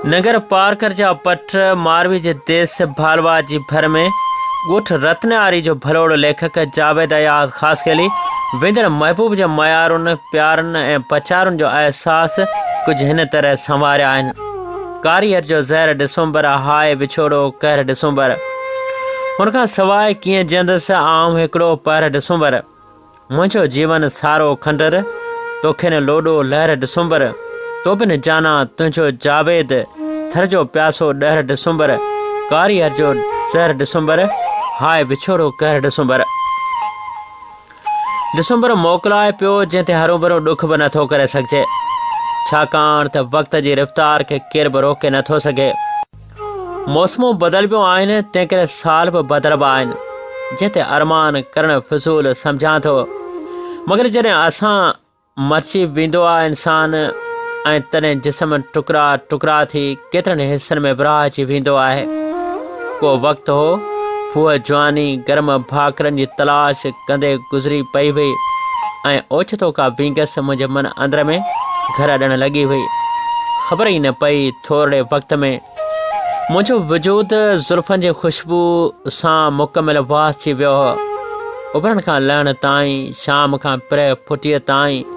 नगर पारकर जा पट मारवी जे देश भालवा जी भर में ॻोठ रत्नारी जो भलोड़ लेखक जावेद अयाज़ ख़ासि केली विंदड़ महबूब जे मयारुनि प्यारनि ऐं पचारुनि जो अहसास कुछ हिन तरह संवारिया आहिनि। कारीअर जो ज़हर डिसंबर हाय विछोड़ो कहर डिसंबर हुनखां सवाइ कीअं जंदसि आऊं हिकिड़ो पहर डिसंबर मुंहिंजो जीवन सारो खंडर तोखे न लोॾो लहर डिसंबर तो बि न जाना तुंहिंजो जावेद थर जो प्यासो ॾहर डिसंबर कारीअर जो ज़हर डिसंबर हाय विछोड़ो कहर डिसंबर डिसंबर मोकिलाए पियो जंहिं ते हरू भरू ॾुख बि नथो करे सघिजे छाकाणि त वक़्त जी रफ़्तार खे केर बि रोके नथो सघे। मौसमूं बदिलबियूं आहिनि तंहिं करे साल बि बदिलबा आहिनि जंहिं ते अरमान करणु फिज़ूल सम्झां थो मगर जॾहिं असां मरची वेंदो आहे इंसान ऐं तॾहिं जिस्म टुकड़ा टुकड़ा थी केतिरनि हिसनि में विरहाइजी वेंदो आहे। को वक़्तु हो फूह जवानी गर्म भाकरनि जी तलाश कंदे गुज़री पई हुई ऐं ओचितो का विंगस मुंहिंजे मन अंदर में घर ॾियणु लॻी हुई। ख़बर ई न पई थोरे वक़्त में मुंहिंजो वजूद ज़ुल्फ़नि जी ख़ुशबू सां मुकमिल वास थी वियो हो। उभरण खां लहण ताईं शाम खां पिर फुटीअ ताईं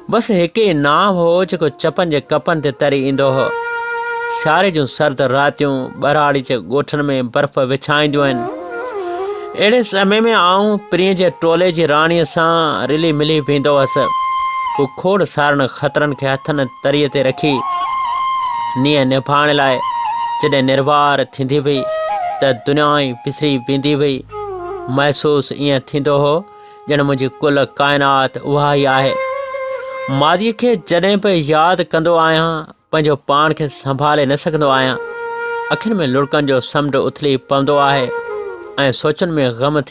बसि हिकु ई नाव हो जेको चपनि जे कपनि ते तरी ईंदो हो। सियारे जूं सर्द रातियूं ॿराड़ी जे ॻोठनि में बर्फ़ विछाईंदियूं आहिनि। अहिड़े समय में आऊं प्रीअ जे टोले जी राणीअ सां रिली मिली वेंदो हुअसि। हू खोड़ सारनि ख़तरनि खे हथनि तरीअ ते रखी नीअं निभाइण लाइ जॾहिं निर्वार थींदी हुई त दुनिया ई पिसरी वेंदी हुई। महसूसु ईअं थींदो हो ॼण मुंहिंजी कुल काइनात उहा ई आहे। मादीअ खे जॾहिं बि यादि कंदो आहियां पंहिंजो पाण खे संभाले न सघंदो आहियां। अखियुनि में लुड़कनि जो समुंड उथली पवंदो आहे ऐं सोचनि में ग़म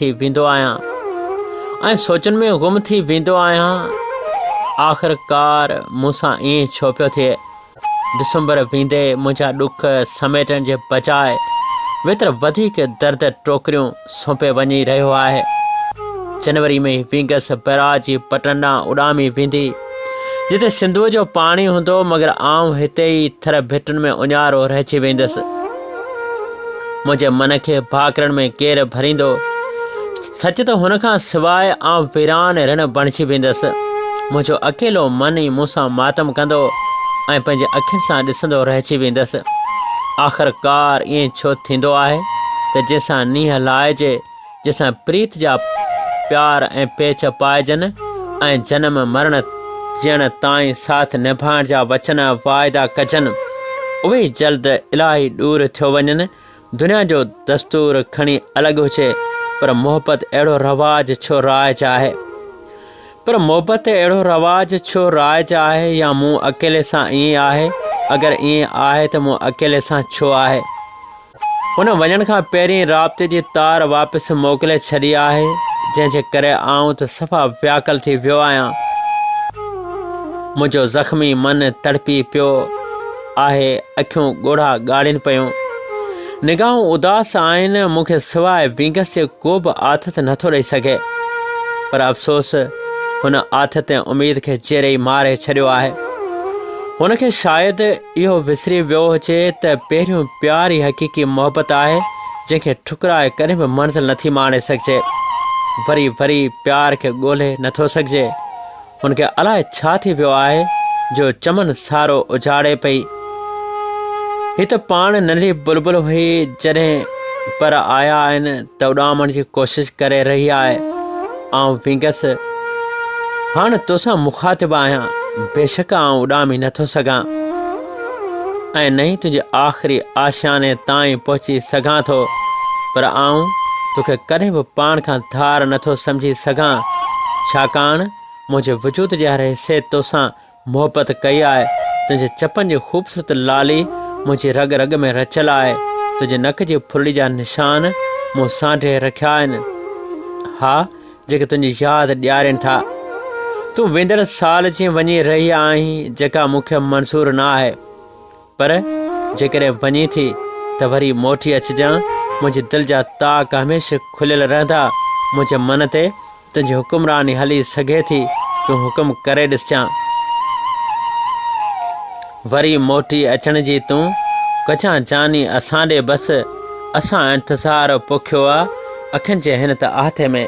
थी वेंदो आहियां आख़िरकार मूंसां ईअं छो पियो थिए। डिसंबर वेंदे मुंहिंजा ॾुख समेटण जे बजाए वेतर वधीक दर्द टोकरियूं सौंपे वञी रहियो आहे। जनवरी में विंगस बैराज जी पटन ॾांहुं उॾामी वेंदी जिते सिंधूअ जो पाणी हूंदो मगर आऊं हिते ई थर भिटुनि में उञारो रहिजी वेंदसि। मुंहिंजे मन खे भाकरनि में केरु भरींदो सच त हुन खां सवाइ आऊं वीरान ऋण बणिजी वेंदसि। मुंहिंजो अकेलो मन ई मूंसां मातम कंदो ऐं पंहिंजे अखियुनि सां ॾिसंदो रहिजी वेंदसि। आख़िरकार ईअं छो थींदो आहे त जंहिंसां नींहं लाहिजे जंहिंसां प्रीत जा प्यार ऐं पेच पाइजनि ऐं जनम मरण जीअण ताईं साथ निभाइण जा वचन वाइदा कजनि उहे जल्द इलाही दूर थियो वञनि। दुनिया जो दस्तूर खणी अलॻि हुजे पर मोहबत अहिड़ो रवाज छो राइज आहे या मूं अकेले सां ईअं आहे। अगरि ईअं आहे त मूं अकेले सां छो आहे। हुन वञण खां पहिरीं राब्ते जी तार वापसि मोकिले छॾी आहे जंहिंजे करे आऊं त सफ़ा व्याकुल थी वियो आहियां। मुंहिंजो ज़ख़्मी मन तड़पी पियो आहे। अखियूं ॻोढ़ा ॻाढ़नि पियूं निगाहूं उदास आहिनि। मूंखे सवाइ विंगस जे को बि आथत नथो ॾेई सघे पर अफ़सोस हुन आथत ऐं उमेद खे जहिड़े ई मारे छॾियो आहे। हुनखे शायदि इहो विसरी वियो हुजे त पहिरियों प्यार ई हक़ीक़ी मोहबत आहे जंहिंखे ठुकराए कॾहिं बि मंज़िल नथी माणे सघिजे। वरी वरी प्यार खे ॻोल्हे नथो सघिजे। हुनखे अलाए छा थी वियो आहे जो चमन सारो उजाड़े पई। ही त पाण नंढी बुलबुल हुई जॾहिं पर आया आहिनि त उॾामण जी कोशिशि करे रही आहे। आऊं विंगस हाणे तोसां मुखातिबु आहियां। बेशक आऊं उॾामी नथो सघां ऐं न ई तुंहिंजे आख़िरी आशियाने ताईं पहुची सघां थो पर आऊं तोखे कॾहिं बि पाण खां धार नथो सम्झी सघां छाकाणि मुंहिंजे वजूद जे हर हिसे तोसां मोहबत कई आहे। तुंहिंजे चपनि जी ख़ूबसूरत लाली मुंहिंजी रग रग में रचियल आहे। तुंहिंजे नक जी फुल्ली जा निशान मूं सांढे रखिया आहिनि हा जेके तुंहिंजी यादि ॾियारनि था। तूं वेंदड़ साल जीअं वञी रही आहीं जेका मूंखे मंज़ूर न आहे पर जेकॾहिं वञी थी त वरी मोटी अचिजांइ। मुंहिंजे दिलि जा ताक हमेशह खुलियल रहंदा। मुंहिंजे मन ते तुंहिंजी हुकुमरानी हली सघे थी। तूं हुकुम करे ॾिसजांइ। वरी मोटी अचण जी तूं कचा जानी असां ॾे बसि असां इंतज़ारु पोखियो आहे अखियुनि जे हिन त आथे में।